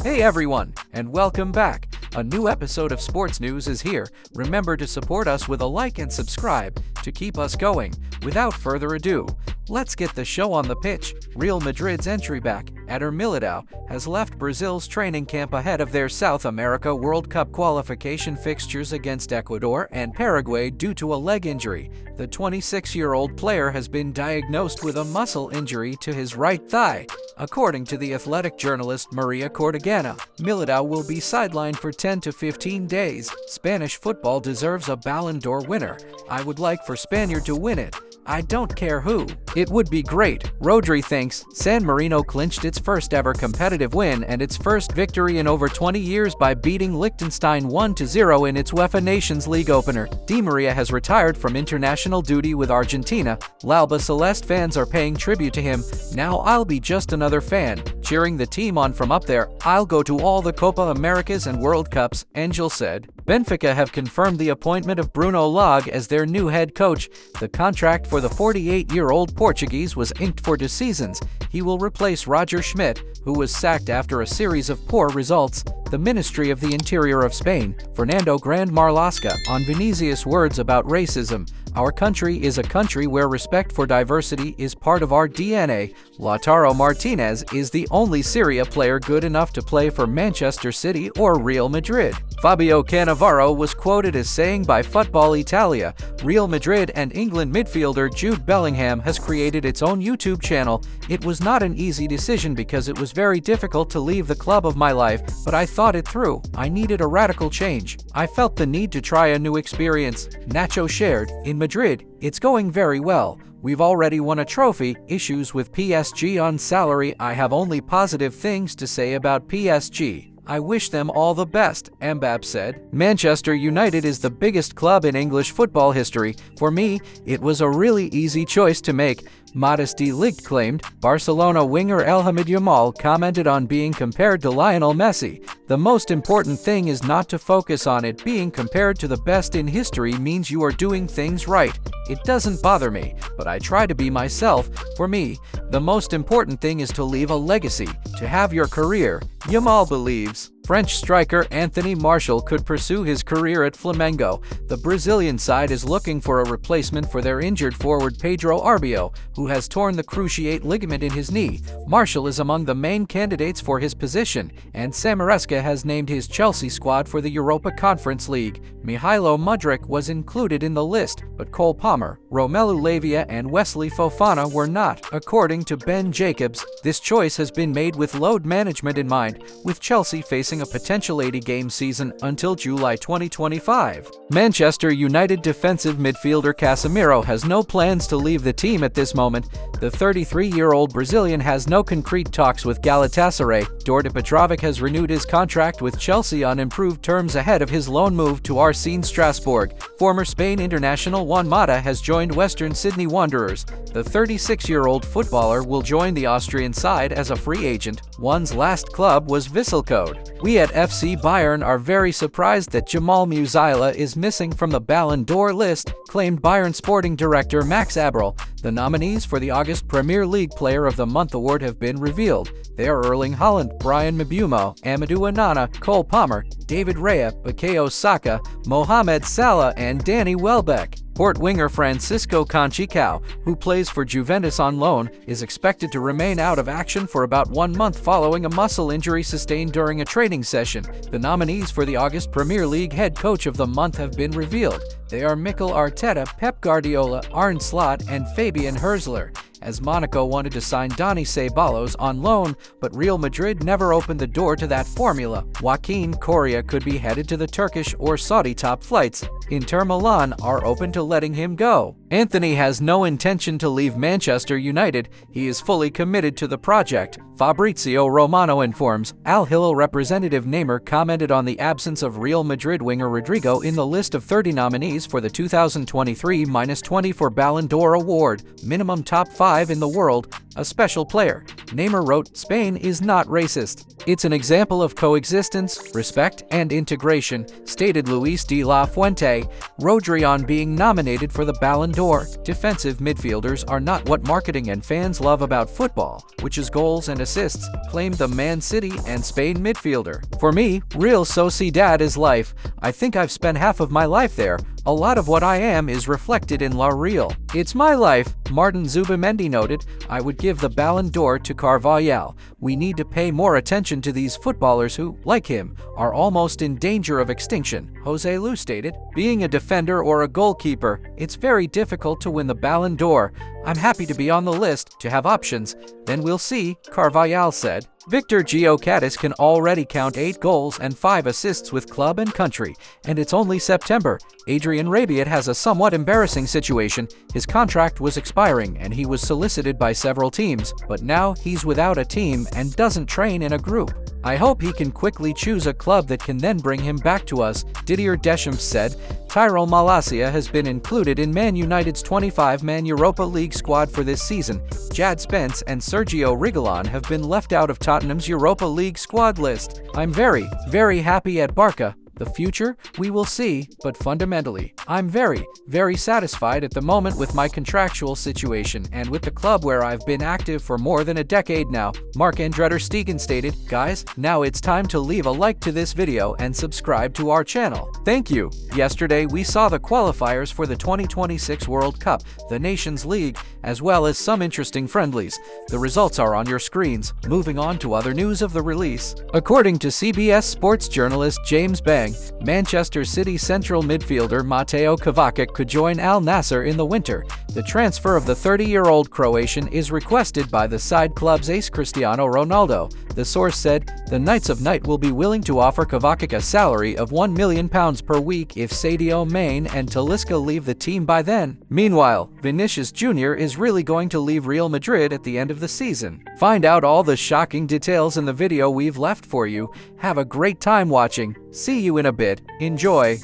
Hey everyone, and welcome back. A new episode of Sports News is here. Remember to support us with a like and subscribe to keep us going. Without further ado, let's get the show on the pitch. Real Madrid's entry back, Eder Militao, has left Brazil's training camp ahead of their South America World Cup qualification fixtures against Ecuador and Paraguay due to a leg injury. The 26-year-old player has been diagnosed with a muscle injury to his right thigh. According to the athletic journalist Maria Cortegana, Militao will be sidelined for 10 to 15 days. Spanish football deserves a Ballon d'Or winner. I would like for Spaniard to win it. I don't care who. It would be great. Rodri thinks San Marino clinched its first ever competitive win and its first victory in over 20 years by beating Liechtenstein 1-0 in its UEFA Nations League opener. Di Maria has retired from international duty with Argentina. L'Alba Celeste fans are paying tribute to him. Now I'll be just another fan, cheering the team on from up there. I'll go to all the Copa Americas and World Cups, Angel said. Benfica have confirmed the appointment of Bruno Lage as their new head coach. The contract for the 48-year-old Portuguese was inked for 2 seasons. He will replace Roger Schmidt, who was sacked after a series of poor results. The Ministry of the Interior of Spain, Fernando Grande Marlaska, on Vinicius' words about racism. Our country is a country where respect for diversity is part of our DNA. Lautaro Martinez is the only Serie A player good enough to play for Manchester City or Real Madrid. Fabio Cannavaro was quoted as saying by Football Italia, Real Madrid and England midfielder Jude Bellingham has created its own YouTube channel. It was not an easy decision because it was very difficult to leave the club of my life, but I thought it through. I needed a radical change. I felt the need to try a new experience. Nacho shared, in Madrid, it's going very well. We've already won a trophy. Issues with PSG on salary. I have only positive things to say about PSG. I wish them all the best, Mbappe said. Manchester United is the biggest club in English football history. For me, it was a really easy choice to make. Modesty Ligt claimed. Barcelona winger Elhamid Yamal commented on being compared to Lionel Messi. The most important thing is not to focus on it. Being compared to the best in history means you are doing things right. It doesn't bother me, but I try to be myself. For me, the most important thing is to leave a legacy, to have your career. Yamal believes French striker Anthony Martial could pursue his career at Flamengo. The Brazilian side is looking for a replacement for their injured forward Pedro Arbio, who has torn the cruciate ligament in his knee. Martial is among the main candidates for his position, and Samaresca has named his Chelsea squad for the Europa Conference League. Mihailo Mudryk was included in the list, but Cole Palmer, Romelu Lavia and Wesley Fofana were not. According to Ben Jacobs, this choice has been made with load management in mind, with Chelsea facing a potential 80-game season until July 2025. Manchester United defensive midfielder Casemiro has no plans to leave the team at this moment. The 33-year-old Brazilian has no concrete talks with Galatasaray. Đorđe Petrovic has renewed his contract with Chelsea on improved terms ahead of his loan move to Arsene Strasbourg. Former Spain international Juan Mata has joined Western Sydney Wanderers. The 36-year-old footballer will join the Austrian side as a free agent. Juan's last club was Visselkode. We at FC Bayern are very surprised that Jamal Musiala is missing from the Ballon d'Or list, claimed Bayern sporting director Max Abril. The nominees for the August Premier League Player of the Month award have been revealed. They are Erling Haaland, Brian Mbeumo, Amadou Onana, Cole Palmer, David Raya, Bukayo Saka, Mohamed Salah, and Danny Welbeck. Port winger Francisco Conchicao, who plays for Juventus on loan, is expected to remain out of action for about 1 month following a muscle injury sustained during a training session. The nominees for the August Premier League Head Coach of the Month have been revealed. They are Mikel Arteta, Pep Guardiola, Arne Slot, and Fabian Hürzeler. As Monaco wanted to sign Dani Ceballos on loan, but Real Madrid never opened the door to that formula. Joaquin Correa could be headed to the Turkish or Saudi top flights. Inter Milan are open to letting him go. Anthony has no intention to leave Manchester United. He is fully committed to the project, Fabrizio Romano informs. Al Hilal representative Neymar commented on the absence of Real Madrid winger Rodrigo in the list of 30 nominees for the 2023-24 Ballon d'Or award. Minimum top 5 5 in the world, a special player. Neymar wrote, "Spain is not racist. It's an example of coexistence, respect, and integration," stated Luis de la Fuente. Rodri on being nominated for the Ballon d'Or. Defensive midfielders are not what marketing and fans love about football, which is goals and assists, claimed the Man City and Spain midfielder. "For me, Real Sociedad is life. I think I've spent half of my life there. A lot of what I am is reflected in La Real. It's my life," Martin Zubimendi noted. "I would give the Ballon d'Or to Carvajal. We need to pay more attention to these footballers who, like him, are almost in danger of extinction," Jose Lu stated. "Being a defender or a goalkeeper, it's very difficult to win the Ballon d'Or. I'm happy to be on the list, to have options. Then we'll see," Carvajal said. Victor Gyökeres can already count 8 goals and 5 assists with club and country, and it's only September. Adrian Rabiot has a somewhat embarrassing situation. His contract was expiring and he was solicited by several teams, but now he's without a team and doesn't train in a group. "I hope he can quickly choose a club that can then bring him back to us," Didier Deschamps said. Tyrell Malacia has been included in Man United's 25-man Europa League squad for this season. Jad Spence and Sergio Reguilon have been left out of Tottenham's Europa League squad list. "I'm very, very happy at Barca. The future, we will see, but fundamentally, I'm very, very satisfied at the moment with my contractual situation and with the club where I've been active for more than a decade now," Marc-Andre ter Stegen stated. "Guys, now it's time to leave a like to this video and subscribe to our channel. Thank you." Yesterday, we saw the qualifiers for the 2026 World Cup, the Nations League, as well as some interesting friendlies. The results are on your screens. Moving on to other news of the release. According to CBS sports journalist James Bang, Manchester City central midfielder Mateo Kovacic could join Al Nassr in the winter. The transfer of the 30-year-old Croatian is requested by the side club's ace Cristiano Ronaldo. The source said, "The Knights of Night will be willing to offer Kovacic a salary of £1 million per week if Sadio Mane and Talisca leave the team by then." Meanwhile, Vinicius Jr. is really going to leave Real Madrid at the end of the season. Find out all the shocking details in the video we've left for you. Have a great time watching. See you in a bit. Enjoy.